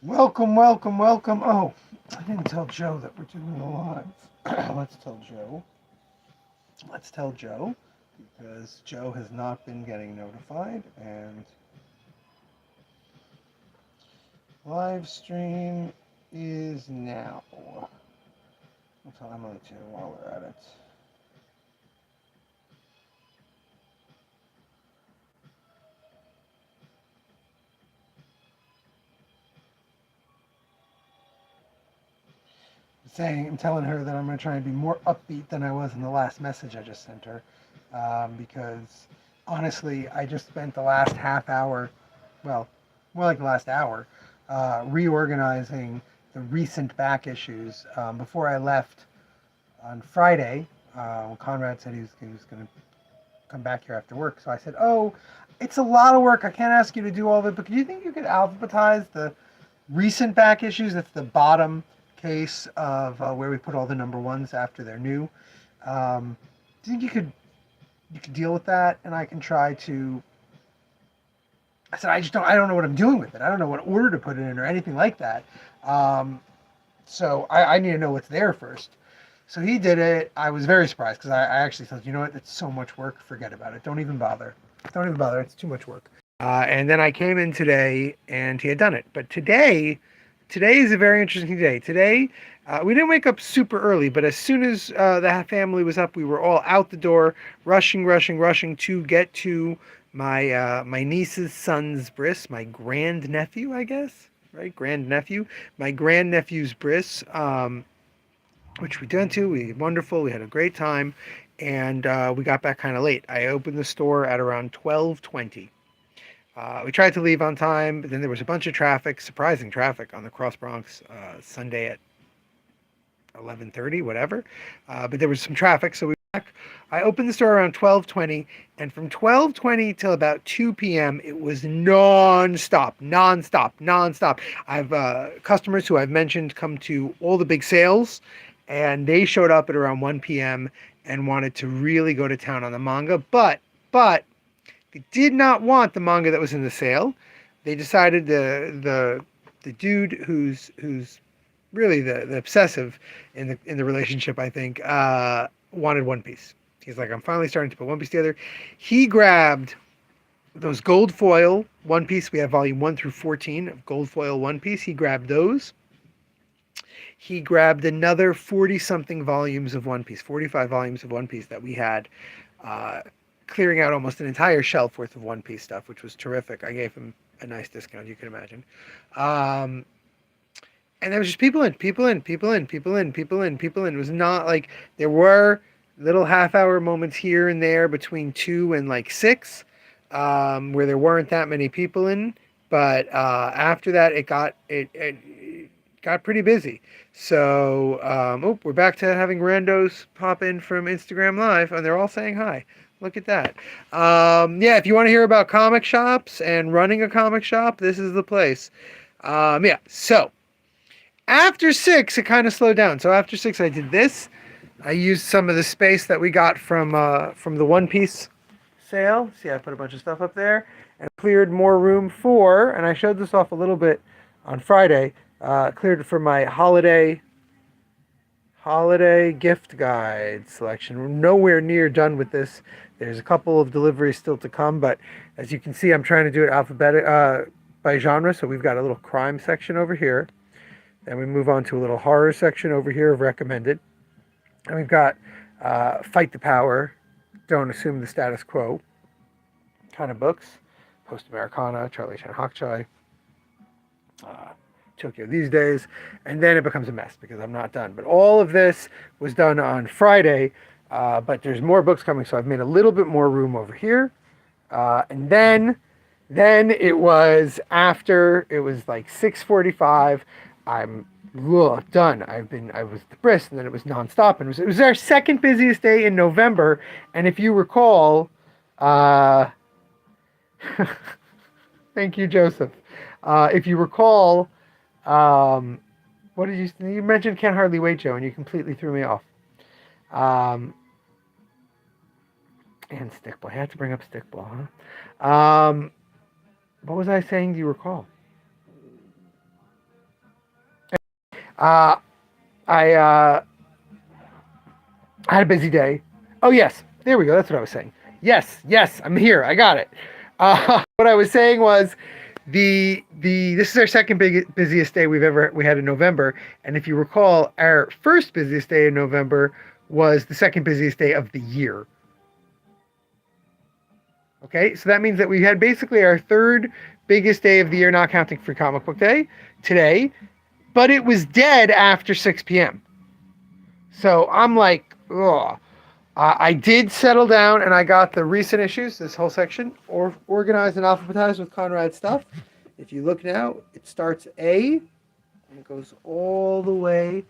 Welcome, welcome, welcome. Oh, I didn't tell Joe that we're doing the live. Let's tell Joe. Let's tell Joe because Joe has not been getting notified. And live stream is now. I'll tell Emily too while we're at it. I'm telling her that I'm going to try and be more upbeat than I was in the last message I just sent her. Because honestly, I just spent the last half hour, well, more like the last hour, reorganizing the recent back issues. Before I left on Friday, Conrad said he was going to come back here after work. So I said, "Oh, it's a lot of work. I can't ask you to do all of it, but do you think you could alphabetize the recent back issues? That's the bottom case of where we put all the number ones after they're new. Do you think you could deal with that, and I can try to." I said, I don't know what I'm doing with it. I don't know what order to put it in or anything like that. Um, so I need to know what's there first. So he did it. I was very surprised because I actually thought, you know what, it's so much work. Forget about it. Don't even bother. Don't even bother. It's too much work. And then I came in today and he had done it. But today is a very interesting day. Today, we didn't wake up super early, but as soon as the family was up, we were all out the door, rushing, rushing, rushing to get to my niece's son's bris, my grandnephew, I guess, right? Grandnephew, my grandnephew's bris, which we went to. We wonderful. We had a great time, and we got back kind of late. I opened the store at around 12:20. We tried to leave on time, but then there was a bunch of traffic, surprising traffic on the Cross Bronx Sunday at 11:30, whatever. But there was some traffic, so we went back. I opened the store around 12:20, and from 12:20 till about 2 p.m. it was non-stop, non-stop, non-stop. I've customers who I've mentioned come to all the big sales, and they showed up at around 1 p.m. and wanted to really go to town on the manga, but they did not want the manga that was in the sale. They decided the dude who's really the obsessive in the relationship, I think, wanted One Piece. He's like, I'm finally starting to put One Piece together. He grabbed those gold foil One Piece. We have volume 1 through 14 of gold foil One Piece. He grabbed those. He grabbed another 40 something volumes of One Piece, 45 volumes of One Piece that we had, uh, clearing out almost an entire shelf worth of One Piece stuff, which was terrific. I gave him a nice discount, you can imagine. Um, and there was just people in, people in, people in, people in, people in, people in. It was not like there were little half hour moments here and there between 2 and like 6, where there weren't that many people in. But after that, it got pretty busy. So we're back to having randos pop in from Instagram Live, and they're all saying hi. Look at that. Yeah, if you want to hear about comic shops and running a comic shop, this is the place. Yeah, so after 6, it kind of slowed down. So after 6, I did this. I used some of the space that we got from the One Piece sale. See, I put a bunch of stuff up there and cleared more room for. And I showed this off a little bit on Friday. Cleared for my holiday gift guide selection. We're nowhere near done with this. There's a couple of deliveries still to come, but as you can see, I'm trying to do it alphabetic by genre. So we've got a little crime section over here. Then we move on to a little horror section over here of recommended. And we've got Fight the Power, Don't Assume the Status Quo kind of books. Post Americana, Charlie Chan Hokchai, Tokyo These Days. And then it becomes a mess because I'm not done. But all of this was done on Friday. But there's more books coming, so I've made a little bit more room over here. And then it was after, it was like 6:45. I'm done. I was depressed, and then it was nonstop. And it was our second busiest day in November. And if you recall, uh, thank you, Joseph. If you recall, um, what did you mentioned? Can't hardly wait, Joe, and you completely threw me off. Um, and Stickball. I had to bring up Stickball, huh? What was I saying? Do you recall? Uh, I had a busy day. Oh yes, there we go. That's what I was saying. Yes, I'm here. I got it. What I was saying was the this is our second busiest day we had in November, and if you recall, our first busiest day in November was the second busiest day of the year. Okay, so that means that we had basically our third biggest day of the year, not counting Free Comic Book Day, today, but it was dead after 6 p.m. So I'm like, ugh. I did settle down and I got the recent issues, this whole section, organized and alphabetized with Conrad stuff. If you look now, it starts A and it goes all the way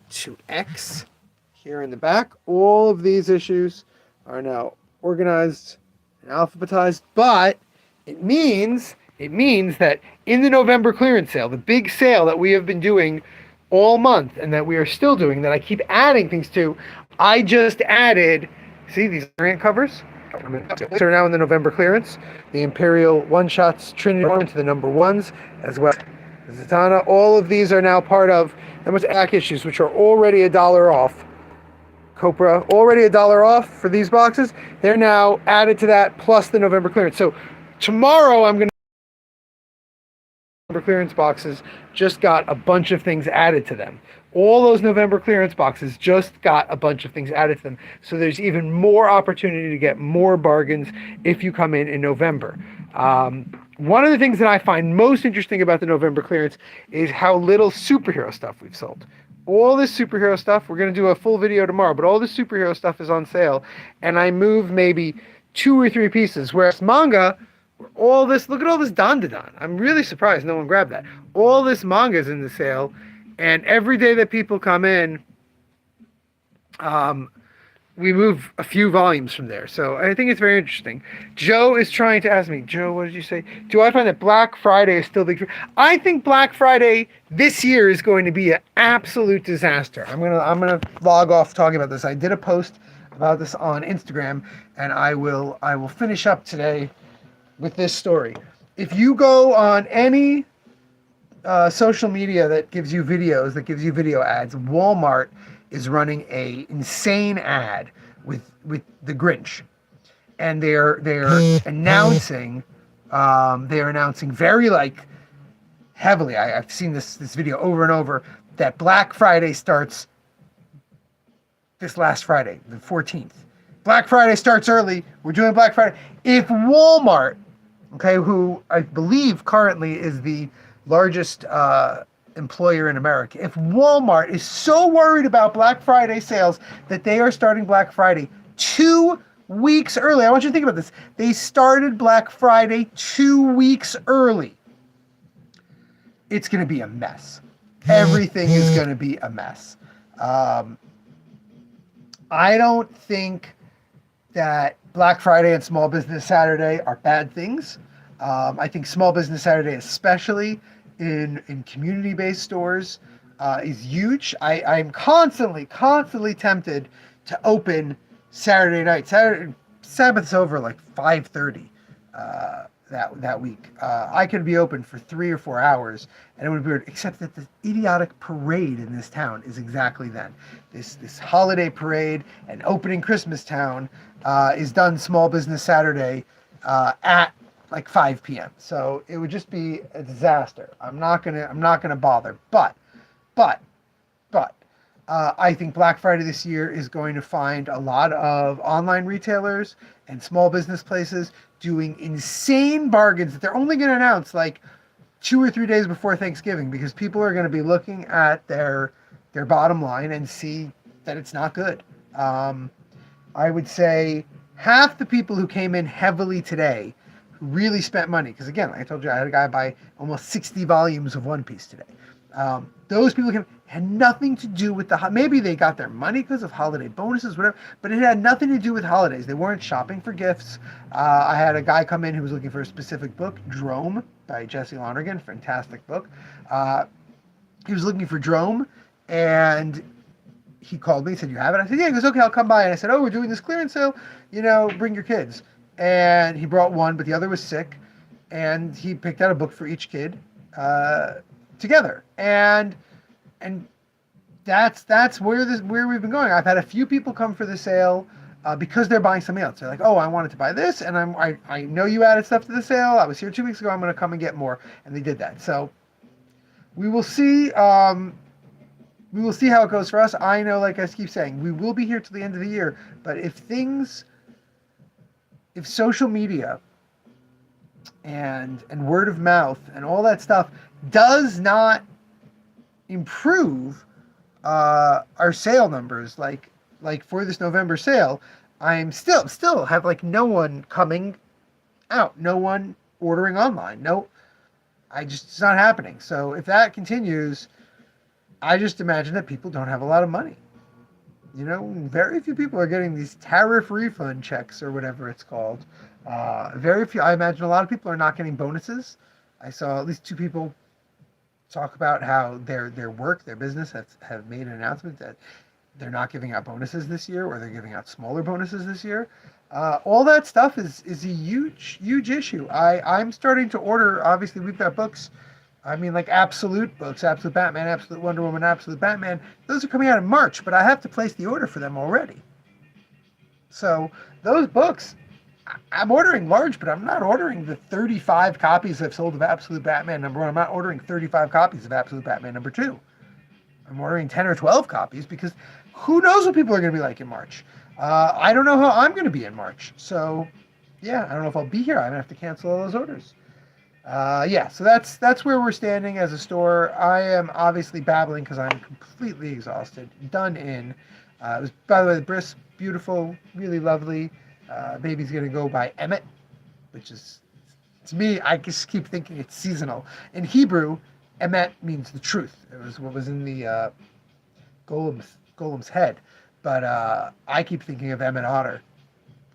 to X here in the back. All of these issues are now organized and alphabetized, but it means that in the November clearance sale, the big sale that we have been doing all month and that we are still doing, that I keep adding things to, I just added, see these variant covers? These are now in the November clearance. The Imperial one-shots Trinity to the number ones, as well as Zatanna. All of these are now part of the back issues, which are already $1 off. Copra, already $1 off for these boxes. They're now added to that, plus the November clearance. So tomorrow I'm going to clearance boxes just got a bunch of things added to them. All those November clearance boxes just got a bunch of things added to them. So there's even more opportunity to get more bargains if you come in November. One of the things that I find most interesting about the November clearance is how little superhero stuff we've sold. All this superhero stuff, we're going to do a full video tomorrow, but all this superhero stuff is on sale. And I moved maybe 2 or 3 pieces, whereas manga, all this, look at all this Dandadan. I'm really surprised no one grabbed that. All this manga is in the sale, and every day that people come in, we move a few volumes from there. So I think it's very interesting. Joe is trying to ask me, Joe, what did you say? Do I find that Black Friday is still big? I think Black Friday this year is going to be an absolute disaster. I'm gonna log off talking about this. I did a post about this on Instagram, and I will finish up today with this story. If you go on any social media that gives you videos, that gives you video ads, Walmart is running a insane ad with the Grinch, and they're announcing very like heavily. I've seen this video over and over, that Black Friday starts this last Friday, the 14th. Black Friday starts early. We're doing Black Friday. If Walmart, okay, who I believe currently is the largest employer in America, if Walmart is so worried about Black Friday sales that they are starting Black Friday 2 weeks early. I want you to think about this. They started Black Friday 2 weeks early. It's going to be a mess. Everything is going to be a mess. I don't think that Black Friday and Small Business Saturday are bad things. I think Small Business Saturday, especially in community-based stores, is huge. I'm constantly tempted to open Saturday night. Sabbath's over like 5:30 that week. I could be open for 3 or 4 hours, and it would be weird. Except that the idiotic parade in this town is exactly then. This holiday parade and opening Christmas town is done Small Business Saturday at like 5 p.m. So it would just be a disaster. I'm not gonna bother. But I think Black Friday this year is going to find a lot of online retailers and small business places doing insane bargains that they're only going to announce like 2 or 3 days before Thanksgiving, because people are going to be looking at their bottom line and see that it's not good. I would say half the people who came in heavily today, who really spent money, because again, like I told you, I had a guy buy almost 60 volumes of One Piece today. Those people had nothing to do with maybe they got their money because of holiday bonuses, whatever, but it had nothing to do with holidays. They weren't shopping for gifts. I had a guy come in who was looking for a specific book, Drome by Jesse Lonergan, fantastic book. He was looking for Drome, and he called me and said, "You have it?" I said, "Yeah." He goes, "Okay, I'll come by." And I said, "Oh, we're doing this clearance sale, bring your kids." And he brought one, but the other was sick, and he picked out a book for each kid together. And and that's where we've been going. I've had a few people come for the sale because they're buying something else. They're like, oh, I wanted to buy this, and I know you added stuff to the sale. I was here 2 weeks ago. I'm going to come and get more, and they did that. So we will see. We will see how it goes for us. I know, like I keep saying, we will be here till the end of the year. But if social media and word of mouth and all that stuff does not improve our sale numbers, like for this November sale, I'm still have like no one coming out, no one ordering online. No, it's not happening. So if that continues, I just imagine that people don't have a lot of money. You know, very few people are getting these tariff refund checks or whatever it's called. Very few. I imagine a lot of people are not getting bonuses. I saw at least 2 people talk about how their work, their business have made an announcement that they're not giving out bonuses this year, or they're giving out smaller bonuses this year. All that stuff is a huge issue. I'm starting to order. Obviously, we've got books. I mean, like Absolute books, Absolute Batman, Absolute Wonder Woman, Absolute Batman. Those are coming out in March, but I have to place the order for them already. So those books, I'm ordering large, but I'm not ordering the 35 copies I've sold of Absolute Batman #1. I'm not ordering 35 copies of Absolute Batman #2. I'm ordering 10 or 12 copies because who knows what people are going to be like in March. I don't know how I'm going to be in March. So, yeah, I don't know if I'll be here. I'm going to have to cancel all those orders. So that's where we're standing as a store. I am obviously babbling because I'm completely exhausted, done in. It was, by the way, the Briss, beautiful, really lovely. Baby's going to go by Emmet, which is, to me, I just keep thinking it's seasonal. In Hebrew, Emet means the truth. It was what was in the Golem's head. But I keep thinking of Emmett Otter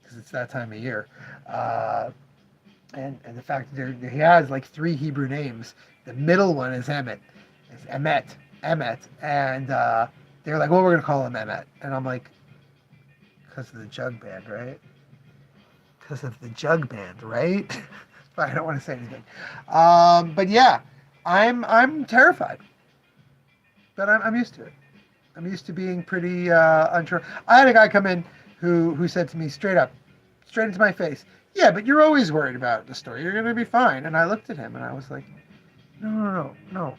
because it's that time of year. And the fact that he has like 3 Hebrew names. The middle one is Emmet. It's Emmet. And they're like, well, we're going to call him Emmet. And I'm like, because of the jug band, right? Because of the jug band, right? But I don't want to say anything. But yeah, I'm terrified. But I'm used to it. I'm used to being pretty unsure. I had a guy come in who said to me straight into my face, yeah, but you're always worried about the store. You're going to be fine. And I looked at him and I was like, no.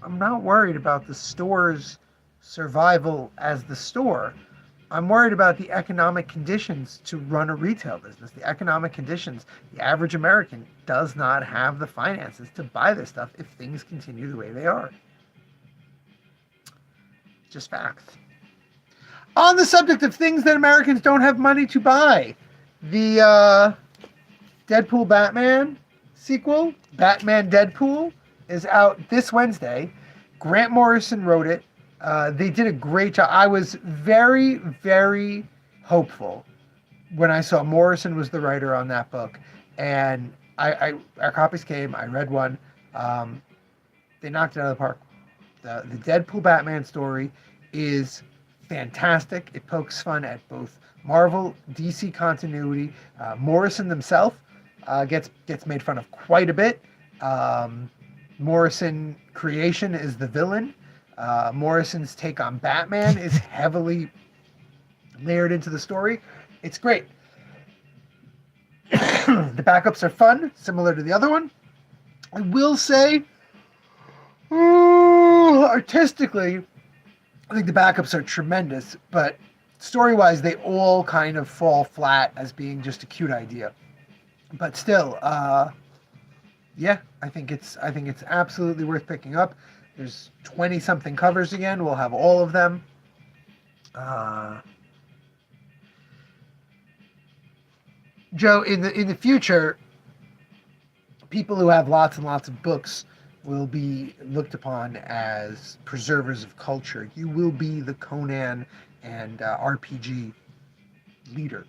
I'm not worried about the store's survival as the store. I'm worried about the economic conditions to run a retail business. The economic conditions. The average American does not have the finances to buy this stuff if things continue the way they are. Just facts. On the subject of things that Americans don't have money to buy, the Deadpool Batman sequel, Batman Deadpool, is out this Wednesday. Grant Morrison wrote it. They did a great job. I was very, very hopeful when I saw Morrison was the writer on that book. And our copies came. I read one. They knocked it out of the park. The Deadpool Batman story is fantastic. It pokes fun at both Marvel, DC continuity. Morrison himself gets made fun of quite a bit. Morrison creation is the villain. Morrison's take on Batman is heavily layered into the story. It's great. The backups are fun, similar to the other one. I will say, artistically, I think the backups are tremendous, but story-wise, they all kind of fall flat as being just a cute idea. But still, yeah, I think it's absolutely worth picking up. There's 20-something covers again. We'll have all of them. Joe, in the future, people who have lots and lots of books will be looked upon as preservers of culture. You will be the Conan and RPG leader.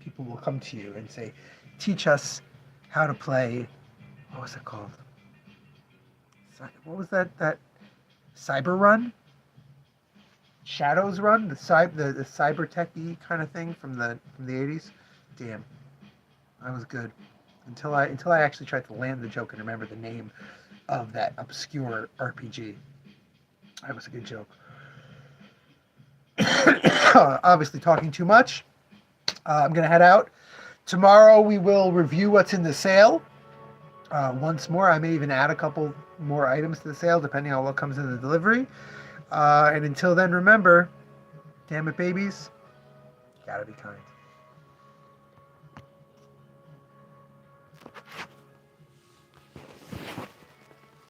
People will come to you and say, teach us how to play, what was it called? What was that Cyber Run? Shadows Run? The cyber techy kind of thing from the 80s? Damn. That was good. Until I actually tried to land the joke and remember the name of that obscure RPG. That was a good joke. Obviously, talking too much. I'm going to head out. Tomorrow, we will review what's in the sale. Once more, I may even add a couple more items to the sale, depending on what comes in the delivery. And until then, remember, damn it, babies, gotta be kind.